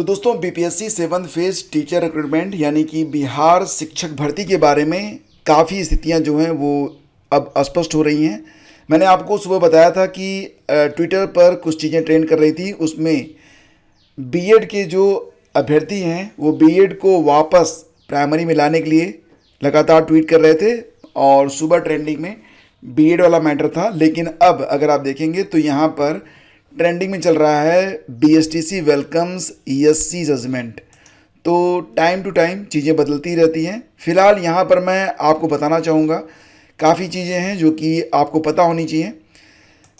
तो दोस्तों BPSC 7th phase teacher recruitment यानी कि बिहार शिक्षक भर्ती के बारे में काफ़ी स्थितियां जो हैं वो अब स्पष्ट हो रही हैं। मैंने आपको सुबह बताया था कि ट्विटर पर कुछ चीज़ें ट्रेंड कर रही थी, उसमें बीएड के जो अभ्यर्थी हैं वो बीएड को वापस प्राइमरी में लाने के लिए लगातार ट्वीट कर रहे थे और सुबह ट्रेंडिंग में बीएड वाला मैटर था। लेकिन अब अगर आप देखेंगे तो यहाँ पर ट्रेंडिंग में चल रहा है बीएसटीसी वेलकम्स ईएससी जजमेंट। तो टाइम टू टाइम चीज़ें बदलती रहती हैं। फ़िलहाल यहाँ पर मैं आपको बताना चाहूँगा काफ़ी चीज़ें हैं जो कि आपको पता होनी चाहिए।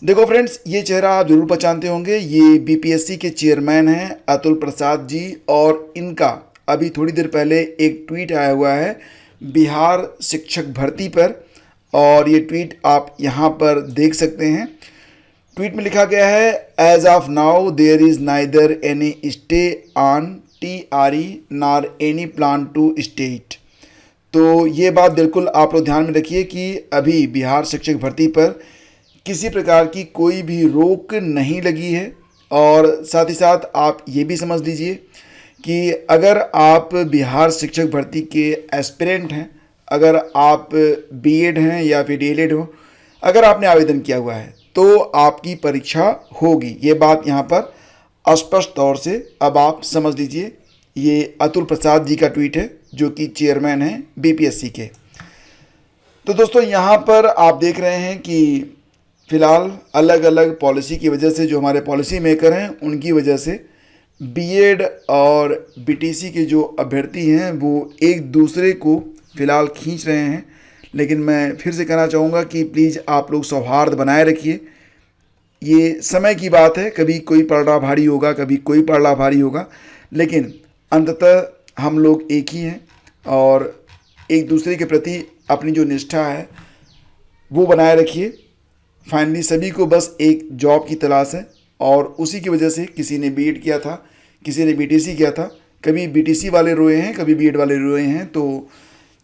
देखो फ्रेंड्स, ये चेहरा आप ज़रूर पहचानते होंगे, ये बीपीएससी के चेयरमैन हैं अतुल प्रसाद जी, और इनका अभी थोड़ी देर पहले एक ट्वीट आया हुआ है बिहार शिक्षक भर्ती पर, और ये ट्वीट आप यहाँ पर देख सकते हैं। ट्वीट में लिखा गया है, as of now there is neither any stay on TRE nor any plan to stay it. तो ये बात बिल्कुल आप लोग ध्यान में रखिए कि अभी बिहार शिक्षक भर्ती पर किसी प्रकार की कोई भी रोक नहीं लगी है। और साथ ही साथ आप ये भी समझ लीजिए कि अगर आप बिहार शिक्षक भर्ती के एस्पिरेंट हैं, अगर आप बीएड हैं या फिर डीएलएड हो, अगर आपने आवेदन किया हुआ है तो आपकी परीक्षा होगी। ये बात यहाँ पर स्पष्ट तौर से अब आप समझ लीजिए। ये अतुल प्रसाद जी का ट्वीट है जो कि चेयरमैन हैं बीपीएससी के। तो दोस्तों यहाँ पर आप देख रहे हैं कि फ़िलहाल अलग अलग पॉलिसी की वजह से जो हमारे पॉलिसी मेकर हैं उनकी वजह से बीएड और बीटीसी के जो अभ्यर्थी हैं वो एक दूसरे को फ़िलहाल खींच रहे हैं। लेकिन मैं फिर से कहना चाहूँगा कि प्लीज़ आप लोग सौहार्द बनाए रखिए। ये समय की बात है, कभी कोई पलड़ा भारी होगा, कभी कोई पलड़ा भारी होगा, लेकिन अंततः हम लोग एक ही हैं और एक दूसरे के प्रति अपनी जो निष्ठा है वो बनाए रखिए। फाइनली सभी को बस एक जॉब की तलाश है और उसी की वजह से किसी ने बीएड किया था, किसी ने बीटीसी किया था। कभी बीटीसी वाले रोए हैं, कभी बीएड वाले रोए हैं। तो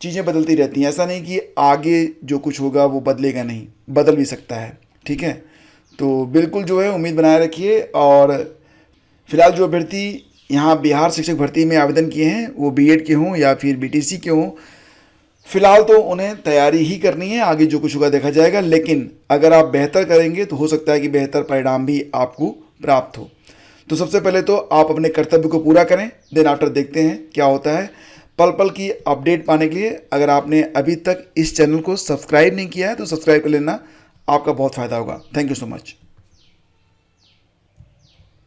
चीज़ें बदलती रहती हैं, ऐसा नहीं कि आगे जो कुछ होगा वो बदलेगा नहीं, बदल भी सकता है। ठीक है, तो बिल्कुल जो है उम्मीद बनाए रखिए। और फिलहाल जो अभ्यर्थी यहाँ बिहार शिक्षक भर्ती में आवेदन किए हैं वो बीएड के हों या फिर बीटीसी के हों, फिलहाल तो उन्हें तैयारी ही करनी है, आगे जो कुछ होगा देखा जाएगा। लेकिन अगर आप बेहतर करेंगे तो हो सकता है कि बेहतर परिणाम भी आपको प्राप्त हो। तो सबसे पहले तो आप अपने कर्तव्य को पूरा करें, देन आफ्टर देखते हैं क्या होता है। पल पल की अपडेट पाने के लिए अगर आपने अभी तक इस चैनल को सब्सक्राइब नहीं किया है तो सब्सक्राइब कर लेना, आपका बहुत फ़ायदा होगा। Thank you so much.